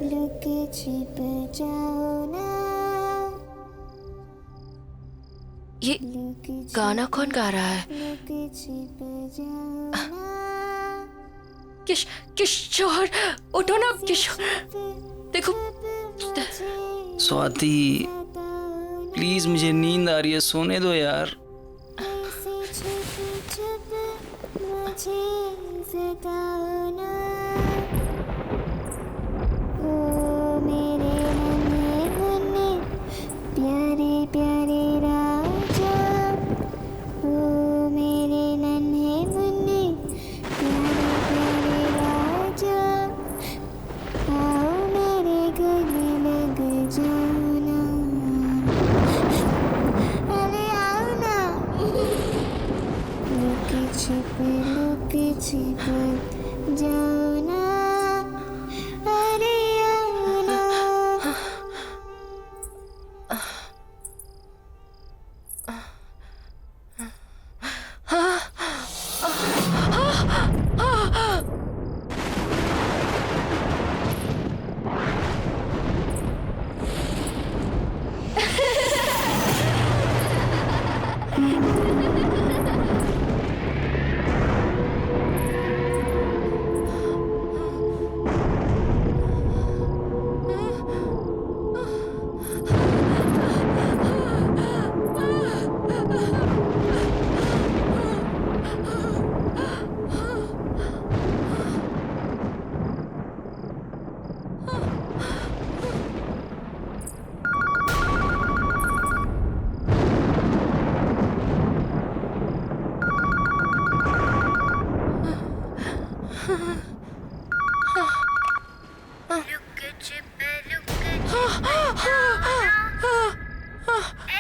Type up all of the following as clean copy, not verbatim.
लुके छिप जाओ ना। ये गाना कौन गा रहा है? लुके छिप जाओ ना। किशोर, उठो ना किशोर, देखो। स्वाति प्लीज, मुझे नींद आ रही है, सोने दो यार। लुके छिप जाओ ना, अरे आओ ना।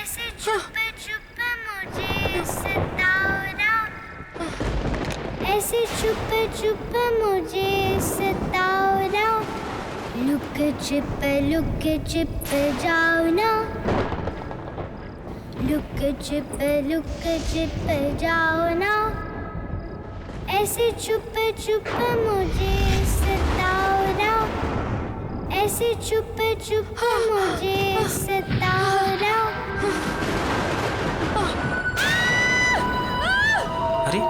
ऐसे छुपे छुपे मुझे सताओ ना, ऐसे छुपे छुपे मुझे सताओ ना। लुके छिपे जाओ ना, लुके छिपे जाओ ना। ऐसे छुपे छुपे मुझे सताओ ना, ऐसे छुपे छुपे मुझे सताओ ना। अरे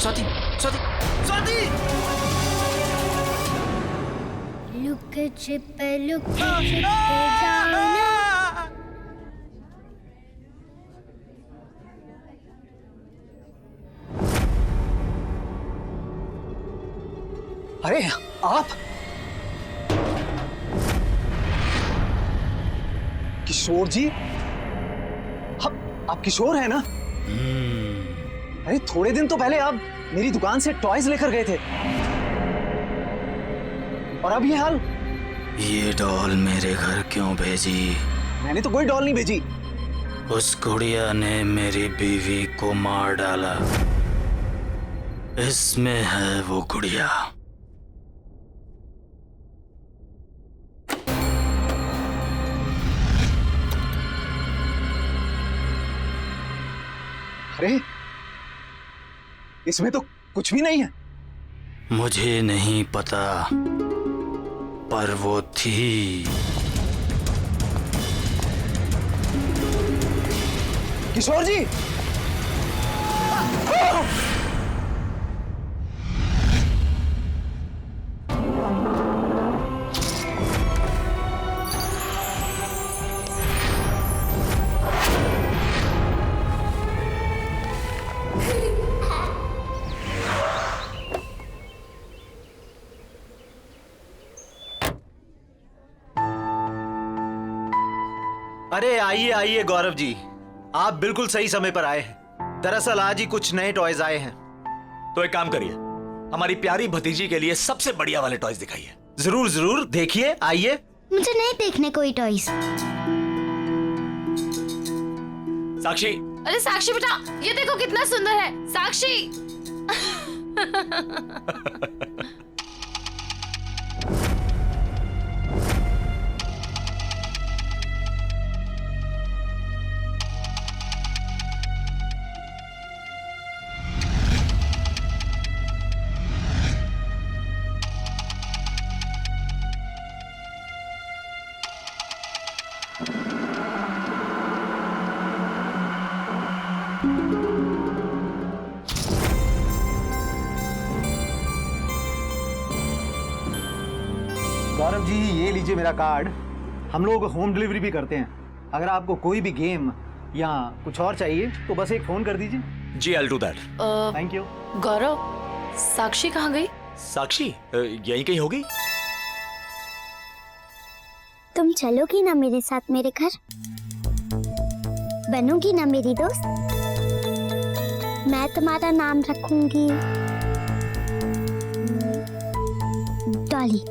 स्वाति, स्वाति, स्वाति! लुके छिपे जाओ ना। अरे आप किशोर जी, आप किशोर हैं ना? अरे थोड़े दिन तो पहले आप मेरी दुकान से टॉयज लेकर गए थे, और अब ये हाल। ये डॉल मेरे घर क्यों भेजी? मैंने तो कोई डॉल नहीं भेजी। उस गुड़िया ने मेरी बीवी को मार डाला। इसमें है वो गुड़िया। अरे इसमें तो कुछ भी नहीं है। मुझे नहीं पता, पर वो थी। किशोर जी! अरे आइए आइए गौरव जी, आप बिल्कुल सही समय पर आए हैं। दरअसल आज ही कुछ नए टॉयज आए हैं। तो एक काम करिए, हमारी प्यारी भतीजी के लिए सबसे बढ़िया वाले टॉयज दिखाइए। जरूर जरूर, देखिए, आइए। मुझे नहीं देखने कोई टॉयज। साक्षी, अरे साक्षी बेटा, ये देखो कितना सुंदर है। साक्षी गौरव जी, ये लीजिए मेरा कार्ड। हम लोग होम डिलीवरी भी करते हैं। अगर आपको कोई भी गेम या कुछ और चाहिए तो बस एक फोन कर दीजिए। जी I will do that. Thank you. Gaurav, Sakshi कहाँ गई? साक्षी यहीं कहीं होगी। तुम चलोगी ना मेरे साथ मेरे घर? बनोगी ना मेरी दोस्त? मैं तुम्हारा नाम रखूंगी डॉली।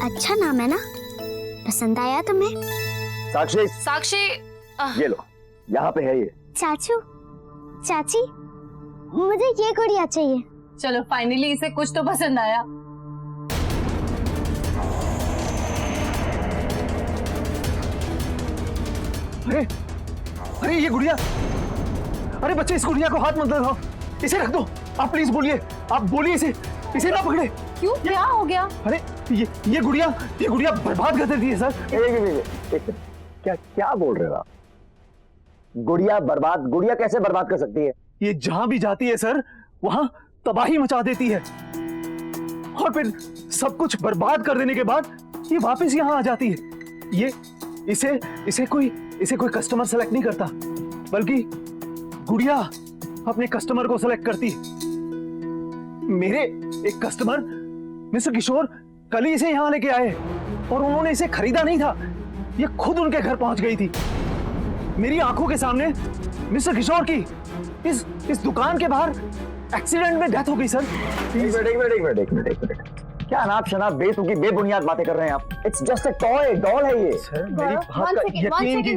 अच्छा नाम है ना? पसंद आया तुम्हें? साक्षी, साक्षी ये लो, यहाँ पे है ये। चाचू, चाची, मुझे ये गुड़िया चाहिए। चलो फाइनली इसे कुछ तो पसंद आया। अरे अरे ये गुड़िया, अरे बच्चे इस गुड़िया को हाथ मत लगाओ, इसे रख दो। आप प्लीज बोलिए, आप बोलिए इसे ना पकड़े। क्यों, क्या हो गया? अरे ये गुड़िया बर्बाद कर देती है सर। एक क्या क्या बोल रहे हो आप? गुड़िया बर्बाद? गुड़िया कैसे बर्बाद कर सकती है? ये जहां भी जाती है सर, वहां तबाही मचा देती है, और फिर सब कुछ बर्बाद कर देने के बाद ये वापस यहां आ जाती है। ये इसे कोई कस्टमर सेलेक्ट नहीं करता, बल्कि गुड़िया अपने कस्टमर को सेलेक्ट करती है। मेरे एक कस्टमर मिस्टर किशोर कल ही इसे यहां लेके आए, और उन्होंने इसे खरीदा नहीं था, ये खुद उनके घर पहुंच गई थी। मेरी आंखों के सामने मिस्टर किशोर की इस दुकान के बाहर एक्सीडेंट में डेथ हो गई सर। एक मिनट, क्या अनाप शनाप बेतुकी बेबुनियाद बातें कर रहे हैं आप? It's just a toy, doll है ये। सर मेरी बात का यकीन कीजिए।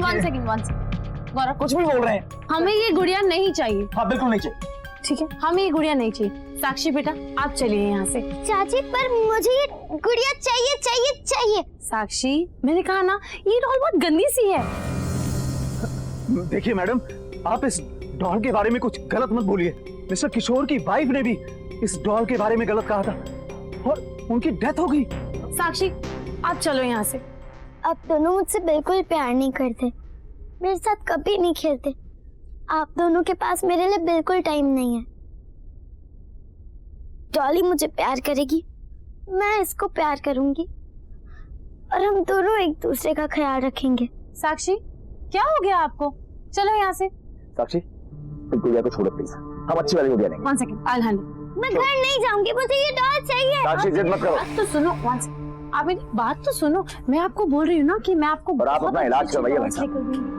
गौरव, कुछ भी बोल रहे हैं। हमें ये गुड़िया नहीं चाहिए। हाँ बिल्कुल नहीं चाहिए। ठीक है, हमें ये गुड़िया नहीं चाहिए। साक्षी बेटा, आप चलिए यहाँ से। चाची, पर मुझे ये गुड़िया चाहिए चाहिए चाहिए। साक्षी, मैंने कहा ना, ये डॉल बहुत गंदी सी है। देखिए मैडम, आप इस डॉल के बारे में कुछ गलत मत बोलिए। मिस्टर किशोर की वाइफ ने भी इस डॉल के बारे में गलत कहा था, और उनकी डेथ हो गई। साक्षी, आप चलो यहाँ से। आप दोनों मुझसे बिल्कुल प्यार नहीं करते, मेरे साथ कभी नहीं खेलते। आप दोनों के पास मेरे लिए बिल्कुल टाइम नहीं है। डॉली मुझे प्यार करेगी, मैं इसको प्यार करूंगी, और हम दोनों एक दूसरे का ख्याल रखेंगे। साक्षी, क्या हो गया आपको? चलो यहाँ से। साक्षी, तुम गुड़िया को छोड़ो प्लीज, हम अच्छी वाली गुड़िया नहीं। 1 सेकंड, I'll handle। मैं घर नहीं जाऊंगी, मुझे ये डॉल चाहिए। साक्षी जिद मत करो। बात तो सुनो, 1 सेकंड, आप मेरी बात तो सुनो। मैं आपको बोल रही हूँ ना कि मैं आपको और आप बहुत अपना इलाज अच्छी करवाइए डॉल भाई साहब। लेकर दूंगी।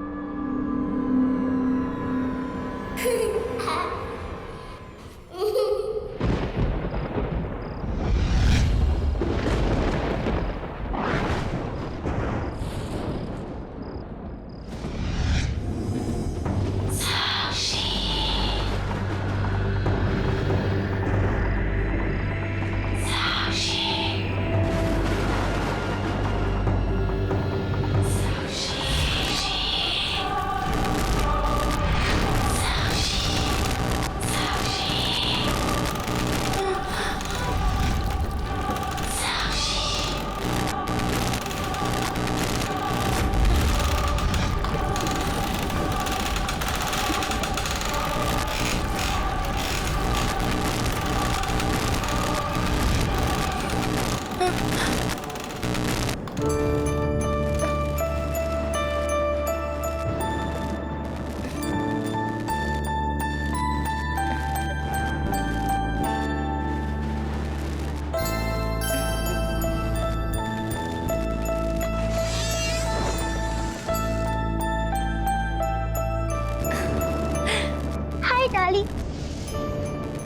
डॉली,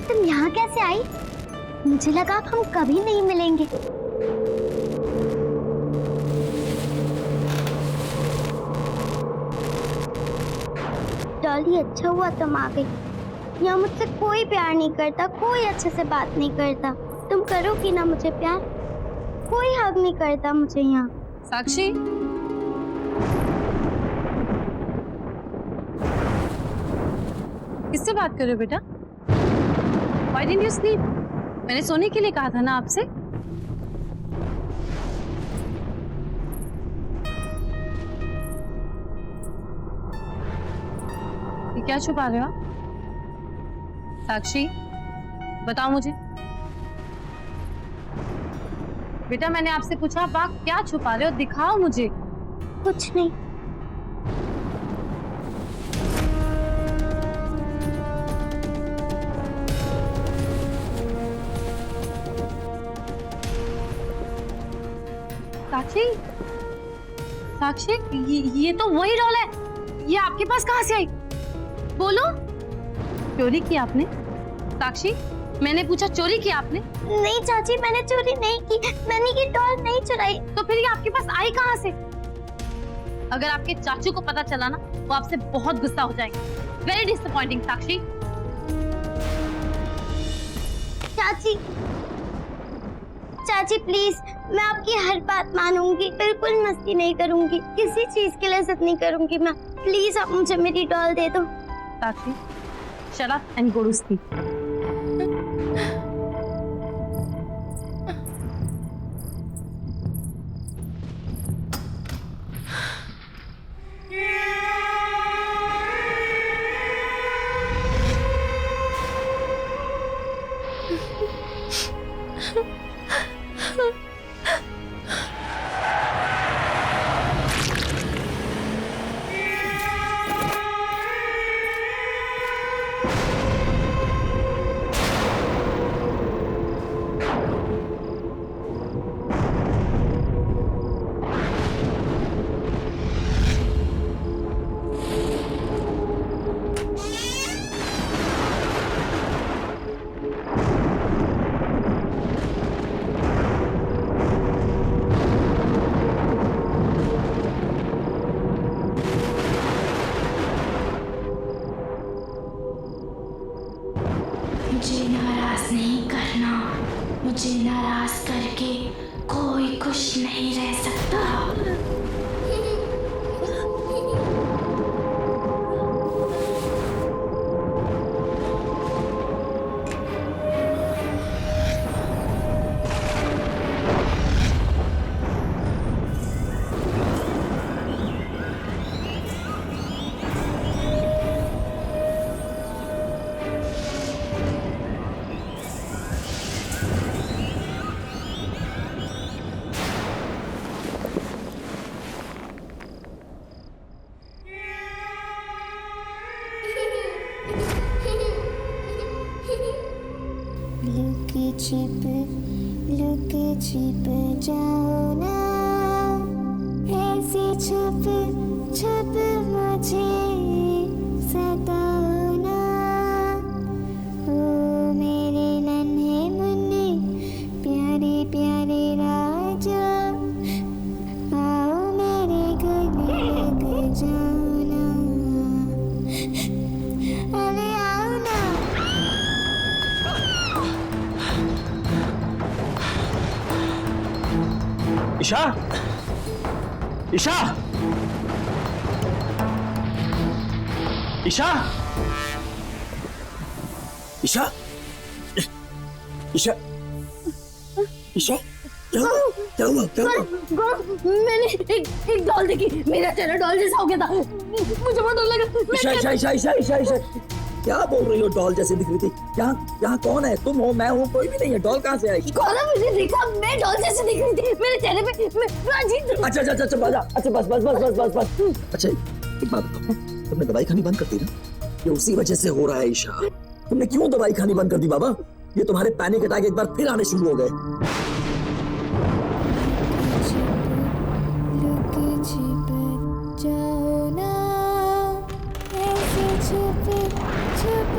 तुम यहाँ कैसे आई? मुझे लगा अब हम कभी नहीं मिलेंगे। डॉली, अच्छा हुआ तुम आ गई। यहाँ मुझसे कोई प्यार नहीं करता, कोई अच्छे से बात नहीं करता। तुम करोगी ना मुझे प्यार? कोई हक नहीं करता मुझे यहाँ। साक्षी, किससे बात कर रहे हो बेटा? Why didn't you sleep? मैंने सोने के लिए कहा था ना आपसे। ये क्या छुपा रहे हो आप? साक्षी, बताओ मुझे। बेटा, मैंने आपसे पूछा आप क्या छुपा रहे हो, दिखाओ मुझे। कुछ नहीं। साक्षी, साक्षी, ये तो वही डॉल है। ये आपके पास कहाँ से आई? बोलो। चोरी की आपने? साक्षी, मैंने पूछा चोरी की आपने? नहीं चाची, मैंने चोरी नहीं की। मैंने ये डॉल नहीं चुराई। तो फिर ये आपके पास आई कहाँ से? अगर आपके चाचू को पता चला ना, वो आपसे बहुत गुस्सा हो जाएंगे। वेरी डिसअपॉइंटिंग साक्षी। चाची, चाची प्लीज, मैं आपकी हर बात मानूंगी, बिल्कुल मस्ती नहीं करूंगी, किसी चीज के लिए जिद नहीं करूंगी मैं। प्लीज आप मुझे मेरी डॉल दे दो। साक्षी, shut up and go to sleep. मुझे नाराज नहीं करना। मुझे नाराज करके कोई खुश नहीं रह सकता। लुक छिप जाओ ना, ऐसे छुप छुप मुझे सताओ ना। ओ मेरे नन्हे मुन्ने प्यारे प्यारे राजा, आओ मेरे गले लग जाओ ना। अरे आओ ना। ईशा, ईशा, ईशा, ईशा, ईशा, ईशा, क्या हुआ? क्या हुआ? क्या हुआ? मैंने एक डॉल देखी, मेरा चेहरा डॉल जैसा हो गया था। मुझे बहुत डर लगा। ईशा, ईशा, ईशा, ईशा, ईशा, ईशा, क्या बोल रही हो? डॉल जैसे दिख रही थी। यहाँ कौन है? तुम हो, मैं हूँ, कोई भी नहीं है। डॉल कहाँ से आई? कौन है? मुझे दिखा, मैं डॉल जैसे दिख रही थी। मेरे चेहरे पे मैं अजीब। अच्छा अच्छा अच्छा बाजा, अच्छा बस बस बस बस बस बस। अच्छा एक बात बताओ, तुमने दवाई खानी बंद कर दी ना? ये उसी वजह से हो रहा है ईशा। तुमने क्यों दवाई खानी बंद कर दी बाबा? ये तुम्हारे पैनिक अटैक एक बार फिर आने शुरू हो गए। जाओ ना, ऐसे छुप छुप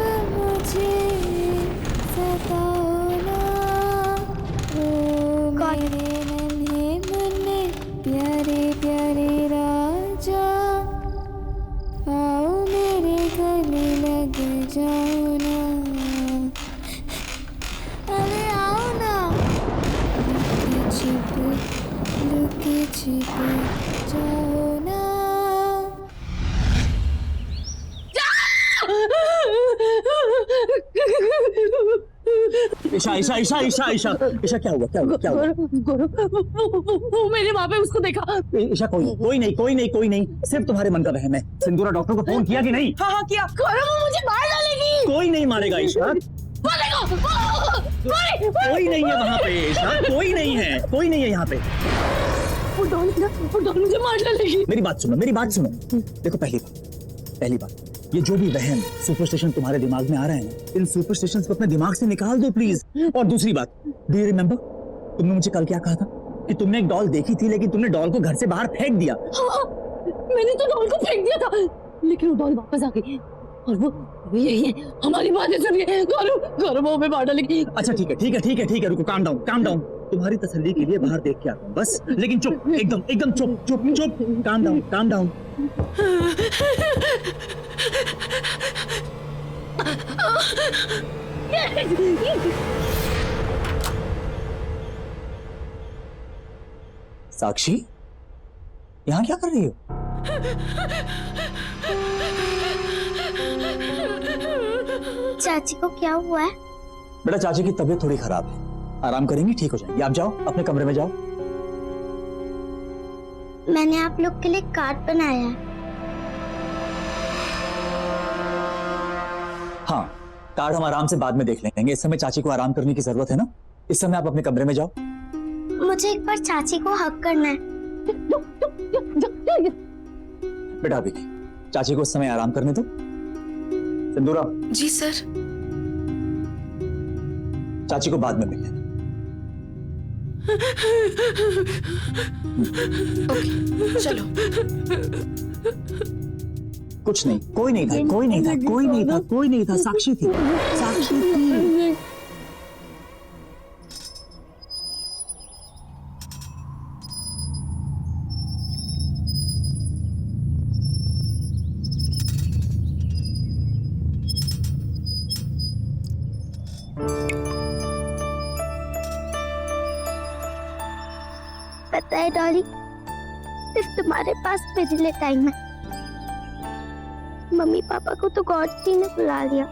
ईशा ईशा ईशा ईशा ईशा ईशा क्या हुआ क्या हुआ क्या हुआ? वो मैंने वहां पे उसको देखा। ईशा कोई नहीं, सिर्फ तुम्हारे मन का वहम है। सिंदूरा डॉक्टर को फोन किया कि नहीं? हाँ किया। गौरव वो मुझे मार डालेगी। कोई नहीं मारेगा ईशा, कोई नहीं है वहाँ पे ईशा, कोई नहीं है यहाँ पे। वो डॉन मुझे मार डालेगी। मेरी बात सुनो। देखो पहली बात ये जो भी वहम सुपरस्टिशन तुम्हारे दिमाग में आ रहे हैं, इन सुपरस्टिशंस को अपने दिमाग से निकाल दो प्लीज। और दूसरी बात, डू यू रिमेम्बर तुमने मुझे कल क्या कहा था कि तुमने एक डॉल देखी थी, लेकिन तुमने डॉल को घर से बाहर फेंक दिया। मैंने तो डॉल को फेंक दिया था, लेकिन वो डॉल वापस आ गई और वो यही है। हमारी बातें सुनिए। गौरव वो हमें मार डालेगी। अच्छा ठीक है, रुको, काम डाउन। तुम्हारी तसल्ली के लिए बाहर देख के आता हूँ बस, लेकिन चुप, एकदम चुप, काम डाउन। साक्षी, यहाँ क्या कर रही हो? चाची को क्या हुआ है? बेटा चाची की तबीयत थोड़ी खराब है, आराम करेंगी, ठीक हो जाएंगी। आप जाओ अपने कमरे में जाओ। मैंने आप लोग के लिए कार्ड बनाया है। हाँ, कार्ड हम आराम से बाद में देख लेंगे, इस समय चाची को आराम करने की जरूरत है ना। इस समय आप अपने कमरे में जाओ। मुझे एक बार चाची को हक करना है। बेटा अभी नहीं, चाची को इस समय आराम करने दो। सिंदूरा। जी सर। चाची को बाद में मिल लेना। ओके, चलो। कुछ नहीं, कोई नहीं था, साक्षी थी। पता है डॉली, सिर्फ तुम्हारे पास मेरे लिए टाइम है। मम्मी पापा को तो गॉड जी ने बुला लिया,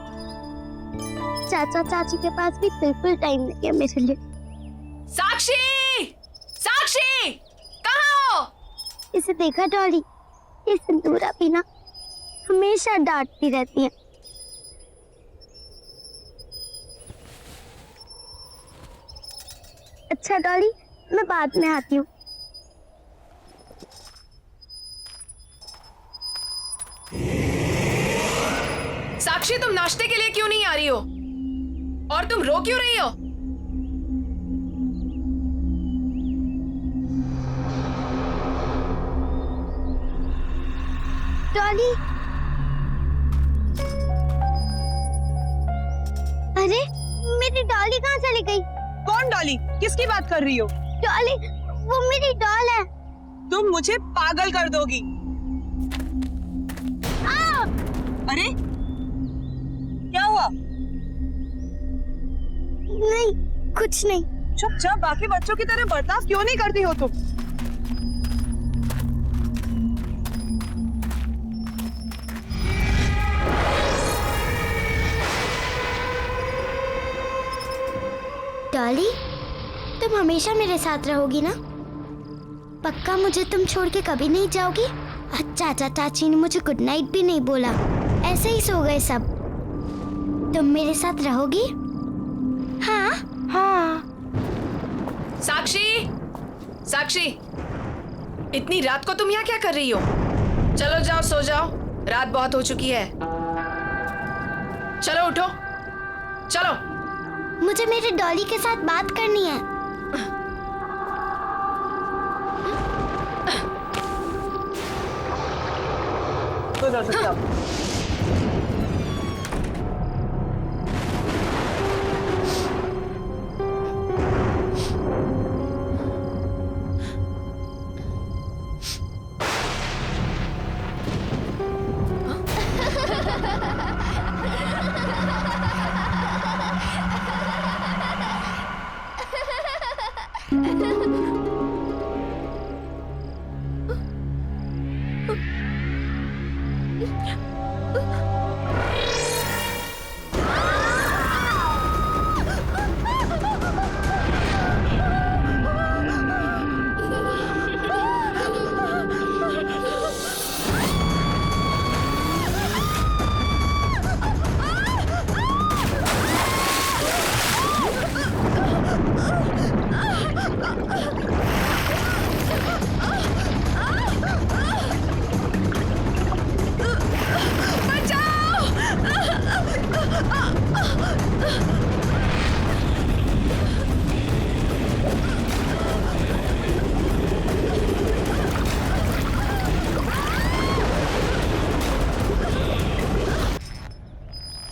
चाचा चाची के पास भी बिल्कुल टाइम नहीं है मेरे लिए। साक्षी, कहाँ हो? इसे देखा डॉली, ये सिंदूरा भी ना हमेशा डांटती रहती है। अच्छा डॉली, मैं बाद में आती हूँ। साक्षी, तुम नाश्ते के लिए क्यों नहीं आ रही हो? और तुम रो क्यों रही हो? डॉली, अरे मेरी डॉली कहाँ चली गई? कौन डॉली? किसकी बात कर रही हो? डॉली, वो मेरी डॉल है। तुम मुझे पागल कर दोगी। अरे क्या हुआ? नहीं, कुछ नहीं। चुपचाप बाकी बच्चों की तरह बर्ताव क्यों नहीं करती हो तुम? डॉली, तुम हमेशा मेरे साथ रहोगी ना? पक्का मुझे तुम छोड़ के कभी नहीं जाओगी? चाचा चाची ने मुझे गुड नाइट भी नहीं बोला, ऐसे ही सो गए सब। तुम मेरे साथ रहोगी? हाँ। साक्षी, इतनी रात को तुम यहाँ क्या कर रही हो? चलो जाओ, सो जाओ, रात बहुत हो चुकी है। चलो उठो, चलो। मुझे मेरे डॉली के साथ बात करनी है। तो जा सकते आप।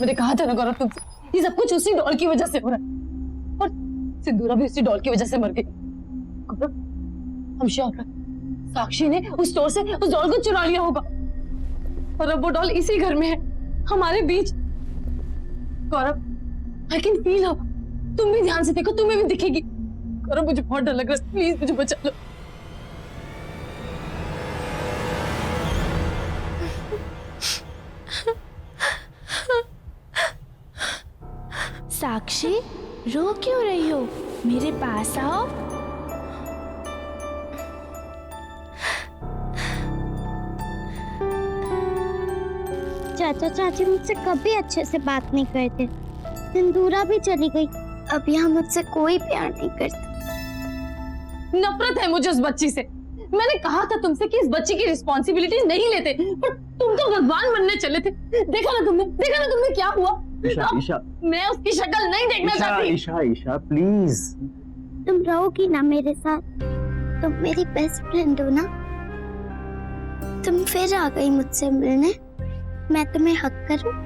मैंने कहा था ना गौरव तुमसे, ये सब कुछ उसी डॉल की वजह से हो रहा है, और सिंदूरा भी उसी डॉल की वजह से मर गई। गौरव, हम श्योर हैं, साक्षी ने उस स्टोर से उस डॉल को चुरा लिया होगा, और अब वो डॉल इसी घर में है, हमारे बीच। गौरव, आई कैन फील हर। तुम भी ध्यान से देखो, तुम्हें भी दिखेगी। गौरव, मुझे बहुत डर लग रहा है, प्लीज मुझे बचा लो। साक्षी, रो क्यों रही हो? मेरे पास आओ। चाचा चाची मुझसे कभी अच्छे से बात नहीं करते। सिंदूरा भी चली गई, अब यहाँ मुझसे कोई प्यार नहीं करता। नफरत है मुझे उस बच्ची से। मैंने कहा था तुमसे कि इस बच्ची की रिस्पॉन्सिबिलिटी नहीं लेते, पर तुम तो भगवान बनने चले थे। देखा ना तुमने क्या हुआ? ईशा, ईशा, मैं उसकी शक्ल नहीं देखना चाहती। ईशा, ईशा, प्लीज। तुम रहोगी ना मेरे साथ? तुम मेरी बेस्ट फ्रेंड हो ना? तुम फिर आ गई मुझसे मिलने, मैं तुम्हें हक करूं?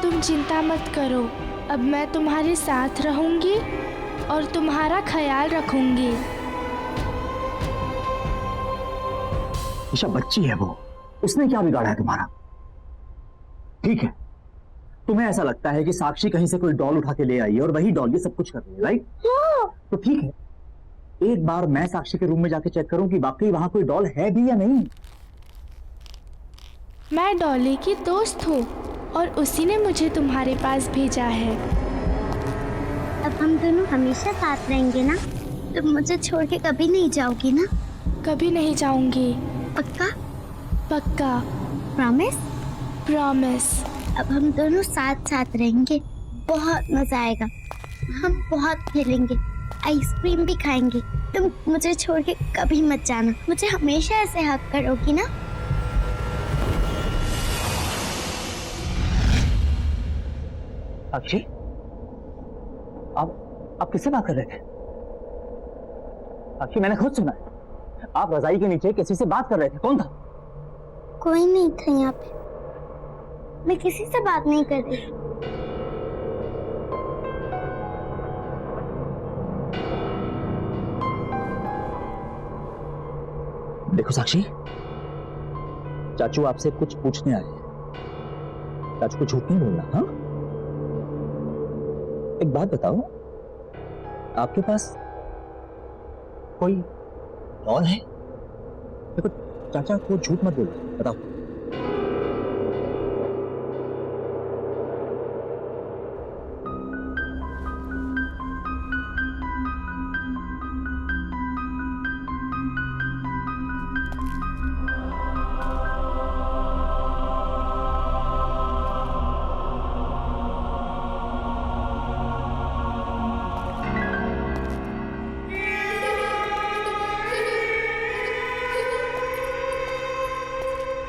तुम चिंता मत करो, अब मैं तुम्हारे साथ रहूंगी और तुम्हारा ख्याल रखूंगी। ईशा, बच्ची है वो, उसने क्या बिगाड़ा है तुम्हारा? ठीक है, तुम्हें ऐसा लगता है कि साक्षी कहीं से कोई डॉल उठा के ले आई है और वही डॉल ये सब कुछ कर रही है, राइट? तो ठीक है, एक बार मैं साक्षी के रूम में जाके चेक करूं कि वाकई वहां कोई डॉल है भी या नहीं। मैं डॉली की दोस्त हूँ और उसी ने मुझे तुम्हारे पास भेजा है। अब हम दोनों हमेशा साथ रहेंगे ना? तुम मुझे छोड़ के कभी नहीं जाओगी ना? कभी नहीं जाऊंगी। पक्का? पक्का। प्रॉमिस? प्रॉमिस। अब हम दोनों साथ साथ रहेंगे, बहुत मजा आएगा। हम बहुत खेलेंगे, आइसक्रीम भी खाएंगे। तुम मुझे छोड़ के कभी मत जाना, मुझे हमेशा ऐसे हक करोगी ना? साक्षी, आप किससे बात कर रहे थे? साक्षी, मैंने खुद सुना है, आप रजाई के नीचे किसी से बात कर रहे थे। कौन था? कोई नहीं था यहाँ पे, मैं किसी से बात नहीं कर रही। देखो साक्षी, चाचू आपसे कुछ पूछने आए हैं। चाचू को झूठ नहीं बोलना, हाँ? एक बात बताओ, आपके पास कोई डॉल है? देखो चाचा को झूठ मत बोलो, बताओ।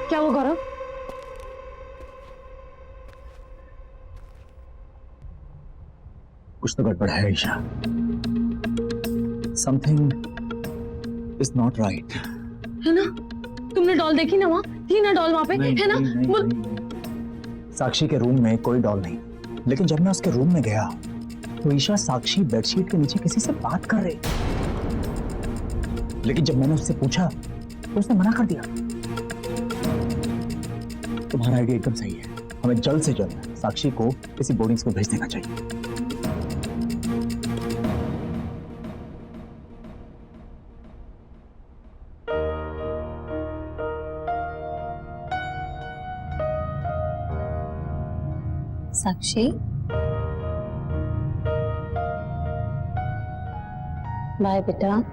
क्या हुआ गौरव? कुछ तो गड़बड़ है Isha. Something is not right. है ना? तुमने डॉल देखी ना? वहाँ थी ना डॉल, वहाँ पे है ना? नहीं। साक्षी के रूम में कोई डॉल नहीं, लेकिन जब मैं उसके रूम में गया तो ईशा साक्षी बेडशीट के नीचे किसी से बात कर रही, लेकिन जब मैंने उससे पूछा तो उसने मना कर दिया। तुम्हारा आइडिया एकदम सही है, हमें जल्द से जल्द साक्षी को किसी बोर्डिंग स्कूल भेज देना चाहिए। साक्षी, बाय बेटा।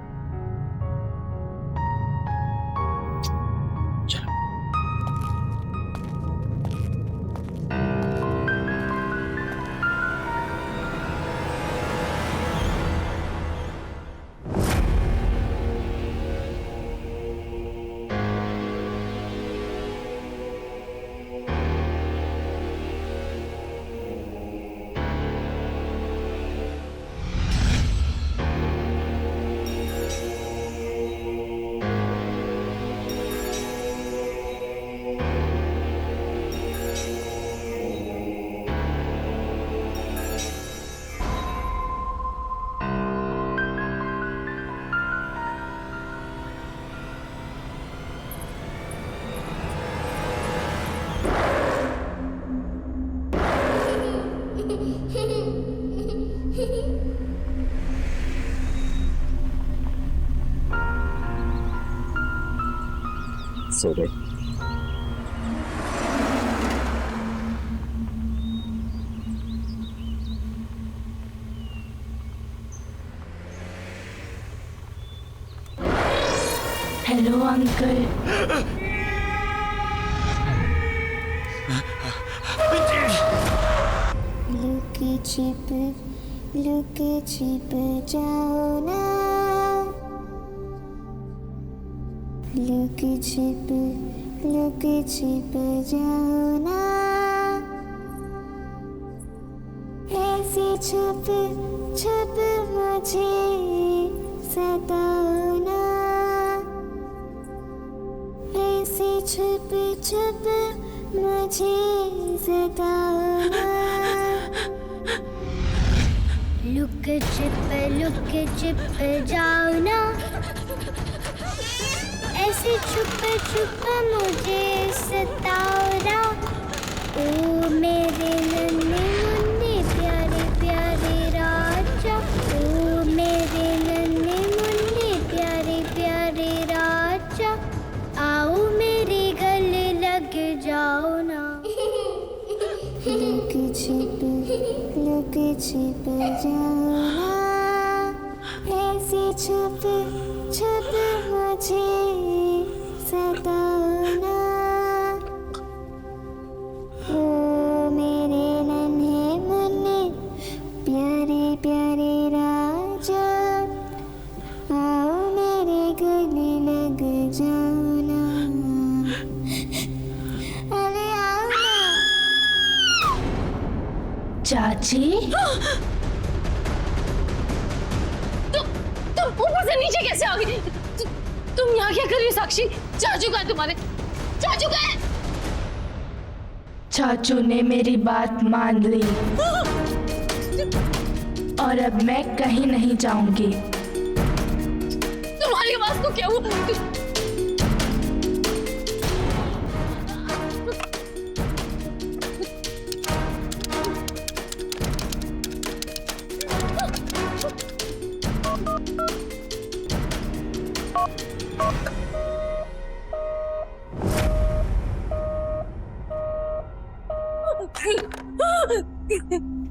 सो गए। Hello uncle. लुकी छिप जाओ ना, लुकी छिप जाओ ना, ऐसे छुप मुझे सताओ ना, ऐसे छुप मुझे सताओ ना। लुक छिप जाओ ना, ऐसे छुप मुझे सताओ ना। ओ मेरे नन्हे मुन्ने प्यारे प्यारे राजा, ओ मेरे नन्हे मुन्ने प्यारे प्यारे राजा, आओ मेरे गले लग जाओ ना। लुक छिप जाओ ना, ऐसे छुप मुझे सताओ ना। ओ मेरे नन्हे मुन्ने प्यारे प्यारे राजा, आओ मेरे गले लग जाओ ना। अरे आओ ना। चाची, तुम ऊपर से नीचे कैसे आ गई? तुम यहाँ क्या कर रही हो साक्षी? चाचू का है तुम्हारे? चाचू का है? चाचू ने मेरी बात मान ली और अब मैं कहीं नहीं जाऊंगी। तुम्हारी आवाज को क्या हुआ?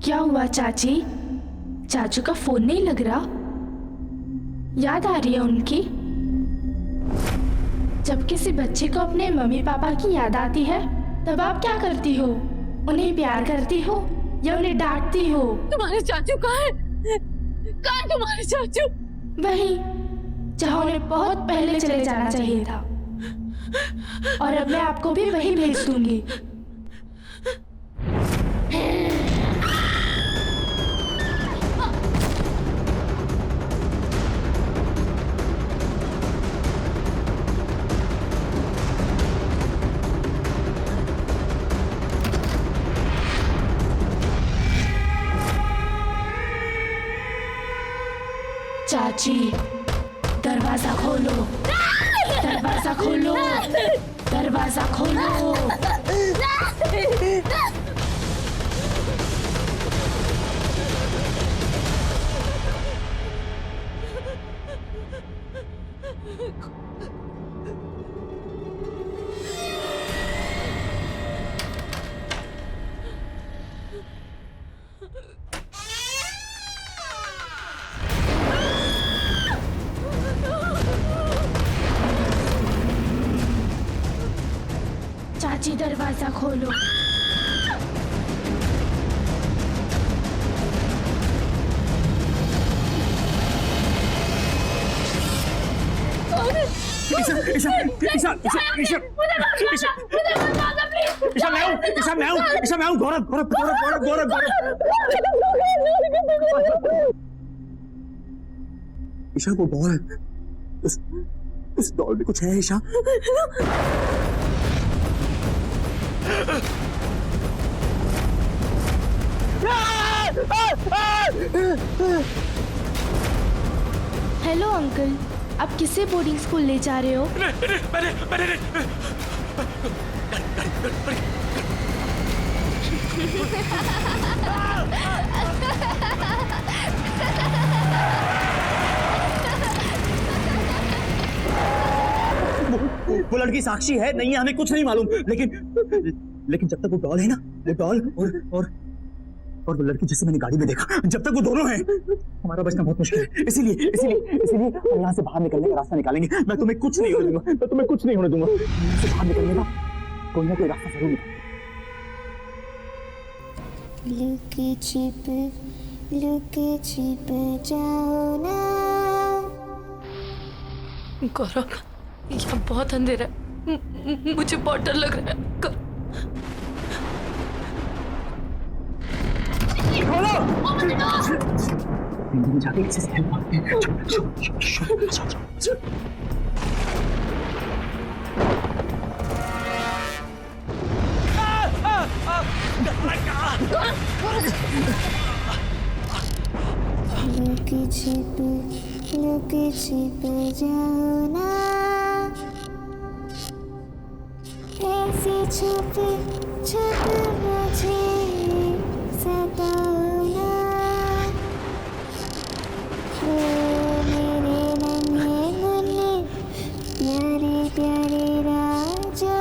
क्या हुआ चाची? चाचू का फोन नहीं लग रहा? याद आ रही है उनकी? जब किसी बच्चे को अपने मम्मी पापा की याद आती है तब आप क्या करती हो? उन्हें प्यार करती हो या उन्हें डांटती हो? तुम्हारे चाचू कहाँ है? कहाँ है तुम्हारे चाचू? वहीं जहाँ उन्हें बहुत पहले चले जाना चाहिए था। और अब मैं आपको भी वहीं भेज दूंगी। चाची, दरवाजा खोलो, दरवाजा खोलो, दरवाजा खोलो। चाची, दरवाजा खोलो। ईशा, वो बॉल है, उस डॉल में कुछ है ईशा। हेलो अंकल, आप किसे बोर्डिंग स्कूल ले जा रहे हो? वो लड़की साक्षी है नहीं है हमें कुछ नहीं मालूम, लेकिन जब तक वो डॉल है ना, वो डॉल और वो लड़की जिसे मैंने गाड़ी में देखा, जब तक वो दोनों हैं हमारा बचना बहुत मुश्किल है। इसीलिए हम यहाँ से बाहर निकलने का रास्ता निकालेंगे। मैं तुम्हें कुछ नहीं होने दूंगा, यहाँ से बाहर निकलने का कोई ना कोई रास्ता जरूर निकालेंगे। लुके छिप जाओ ना। गौरव, यहाँ बहुत अंधेरा है, मुझे बहुत डर लग रहा है। हिंदी में जाके किसी से हेल्प मांगते हैं। लुके छिप जाओ ना, ऐसे छुप मुझे सताओ ना। ओ मेरे नन्हे मुन्ने प्यारे प्यारे राजा,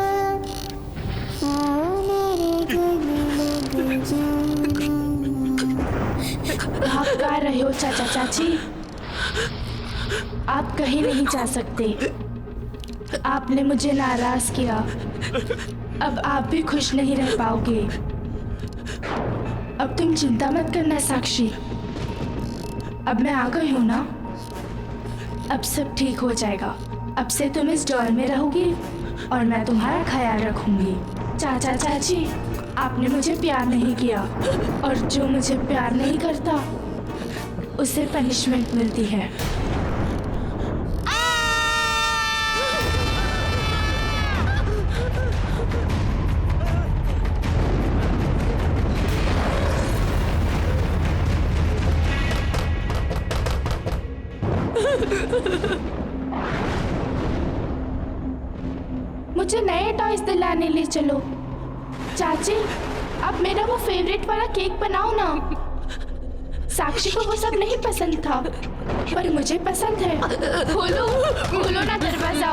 आओ मेरे गले लग जाओ ना। आप गा रहे हो चाचा चाची, आप कहीं नहीं जा सकते। आपने मुझे नाराज किया, अब आप भी खुश नहीं रह पाओगे। अब तुम चिंता मत करना साक्षी, अब मैं आ गई हूँ ना, अब सब ठीक हो जाएगा। अब से तुम इस डॉल में रहोगी और मैं तुम्हारा ख्याल रखूंगी। चाचा चाची, आपने मुझे प्यार नहीं किया और जो मुझे प्यार नहीं करता उसे पनिशमेंट मिलती है। मुझे नए टॉयज दिलाने ले चलो। चाची, अब मेरा वो फेवरेट वाला केक बनाओ ना। साक्षी को वो सब नहीं पसंद था, पर मुझे पसंद है। खोलो ना दरवाजा।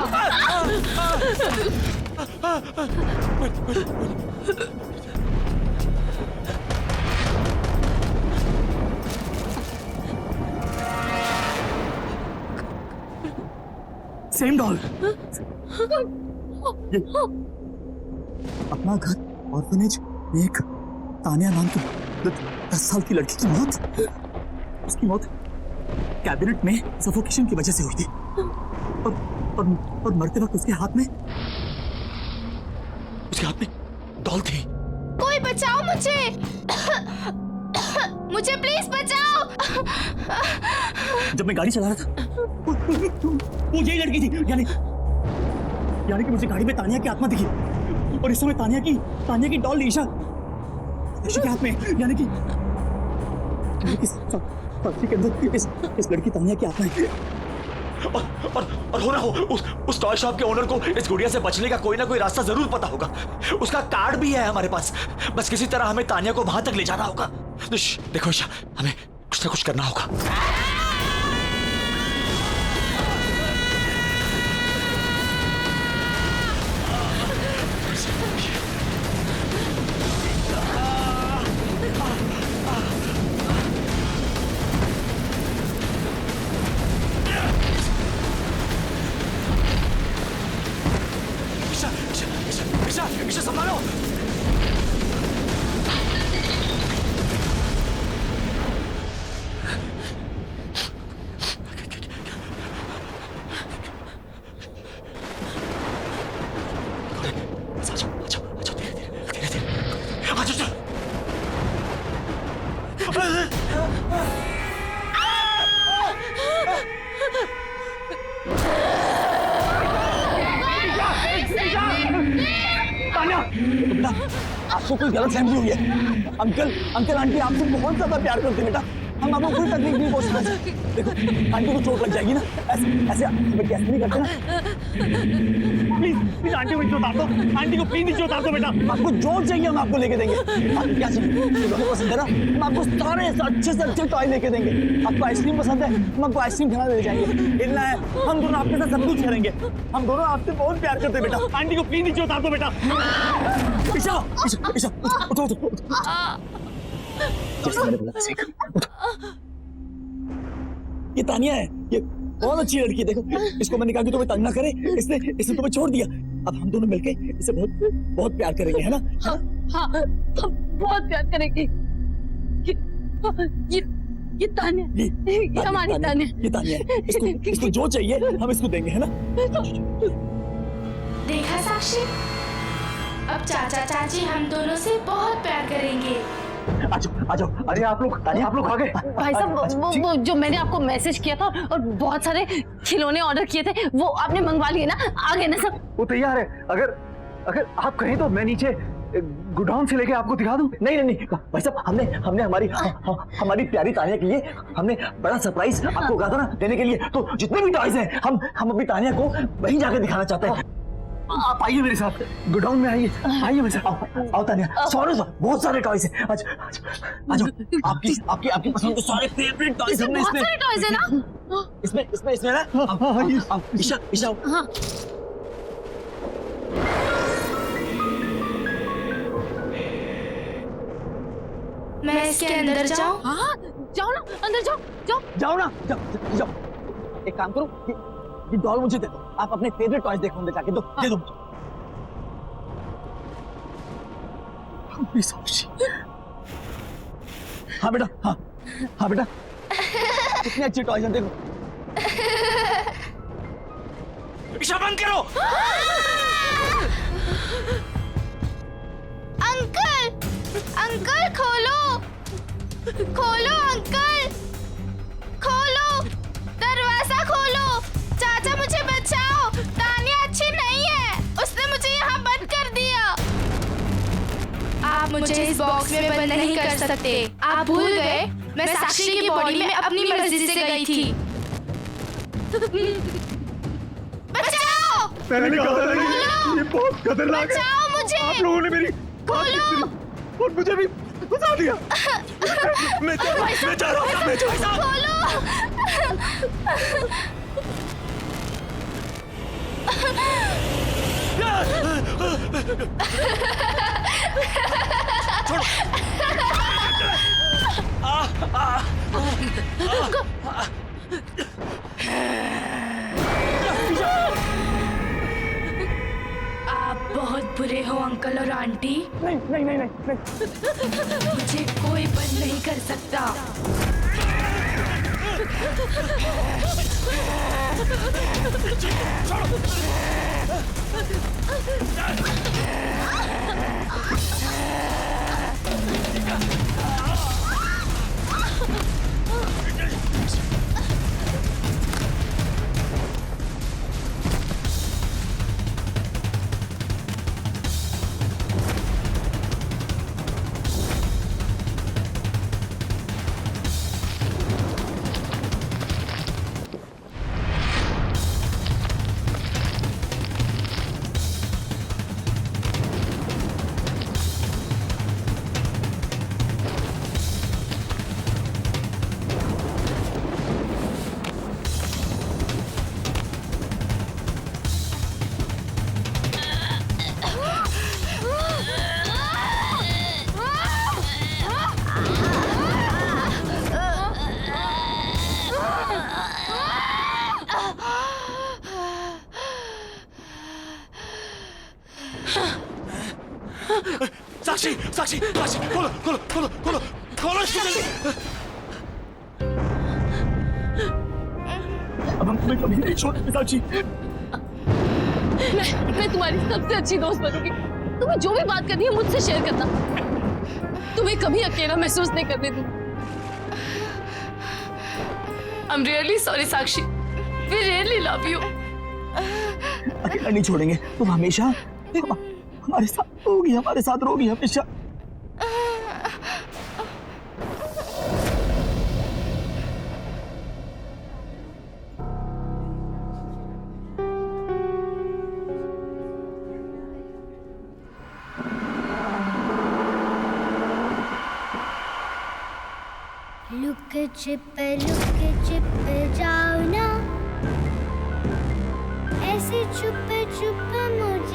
सेम डॉल, अपना घर ऑर्फनेज में एक तानिया नाम की 10 साल की लड़की की मौत, उसकी मौत कैबिनेट में सफोकेशन की वजह से हुई थी और मरते वक्त उसके हाथ में डॉल थी। कोई बचाओ मुझे। मुझे प्लीज बचाओ। जब मैं गाड़ी चला रहा था वो यही लड़की थी, यानी कि मुझे गाड़ी में तानिया की आत्मा दिखी और इस समय तानिया की डॉल ईशा के हाथ में, यानी कि साक्षी के अंदर इस लड़की तानिया की आत्मा है। और हो ना हो उस टॉय शॉप के ओनर को इस गुड़िया से बचने का कोई ना कोई रास्ता जरूर पता होगा। उसका कार्ड भी है हमारे पास, बस किसी तरह हमें तानिया को वहां तक ले जाना होगा। देखो ईशा, हमें कुछ ना कुछ करना होगा। ईशा संभालो। आपको कोई गलत फहमी हुई है। अंकल आंटी आपसे बहुत ज्यादा प्यार करते हैं बेटा। हम आपको कोई तकलीफ नहीं पहुंचा सकते। देखो आंटी को चोट लग जाएगी ना, ऐसे ऐसे हमें कैसे नहीं करते ना। प्लीज प्लीज आंटी को नीचे उतार दो, आंटी को प्लीज नीचे उतार दो बेटा। आपको जो चाहिए हम आपको लेके देंगे। आपको क्या चाहिए तो पसंद है ना, हम आपको सारे अच्छे से अच्छे टॉय लेके देंगे। आपको आइसक्रीम पसंद है, हम आपको आइसक्रीम खिला ले जाएंगे। इतना है, हम दोनों आपके साथ सब कुछ करेंगे। हम दोनों आपसे बहुत प्यार करते हैं बेटा। आंटी को प्लीज नीचे उतार दो बेटा। ईशा ईशा ईशा उठो उठो उठो। जैसे मैंने बोला वैसे उठो। ये तानिया है, ये बहुत अच्छी लड़की है। देखो इसको मैंने कहा कि तुम्हें तंग ना करे, इसने तुम्हें छोड़ दिया। अब हम दोनों मिलके इसे बहुत बहुत प्यार करेंगे, है ना? हाँ, हम बहुत प्यार करेंगे। ये तानिया, ये हमारी तानिया, ये तानिया है। इसको जो चाहिए हम इसको देंगे, है ना? देखा साक्षी, अब चाचा चाची हम दोनों से बहुत प्यार करेंगे। आ जाओ। अरे आप लोग आ गए। भाई साहब वो जो मैंने आपको मैसेज किया था और बहुत सारे खिलौने ऑर्डर किए थे वो आपने मंगवा लिए ना? आ गए ना सब? वो तैयार है। अगर आप कहें तो मैं नीचे गोडाउन से लेके आपको दिखा दूं। नहीं भाई साहब, हमने हमारी प्यारी तानिया के लिए हमने बड़ा सरप्राइज आपको कहा था ना देने के लिए। तो जितने भी टॉयज हैं हम अभी तानिया को वहीं जाकर दिखाना चाहते हैं। आप आइए मेरे साथ, गोडाउन में आइए मेरे साथ। आओ तानिया, सॉरी बहुत सारे टॉयज हैं। आ जाओ। आपकी पसंद के सारे फेवरेट टॉयज हमने बहुत सारे टॉयज है ना? इसमें ना। ईशा हाँ। मैं इसके अंदर जाऊं? हाँ, जाओ ना, अंदर जाओ। जाओ। एक काम करो, ये डॉल मुझे दे दो। आप अपने फेवरेट टॉयज देखो अंदर जाके। दे दो। हाँ बेटा कितने अच्छे टॉयज हैं देखो। ईशा बंद करो। अंकल खोलो अंकल, खोलो दरवाजा खोलो। चाचा मुझे बचाओ, तानिया अच्छी नहीं है, उसने मुझे यहाँ बंद कर दिया। आप मुझे इस बॉक्स में बंद नहीं कर सकते। आप भूल गए मैं साक्षी की बॉडी में अपनी मर्जी से गई थी। बचाओ, मैंने कहा था ये बहुत खतरनाक है। बचाओ मुझे। आप लोगों ने मेरी खोलो और मुझे भी फंसा दिया। मैं जा रहा हूँ। खोलो। आप बहुत बुरे हो अंकल और आंटी। नहीं। मुझे कोई बंद नहीं कर सकता। साक्षी खोलो इसको जल्दी। अब हम तुम्हें कभी नहीं छोड़ेंगे साक्षी। मैं तुम्हारी सबसे अच्छी दोस्त बनूंगी। तुम्हें जो भी बात करनी है मुझसे शेयर करना। तुम्हें कभी अकेला महसूस नहीं करने दूंगी। I'm really sorry Sakshi. We really love you। अकेला नहीं छोड़ेंगे, तुम हमेशा हमारे साथ रहोगी हमेशा। लुक छिप जाओ ना, ऐसे छुप छुप मुझे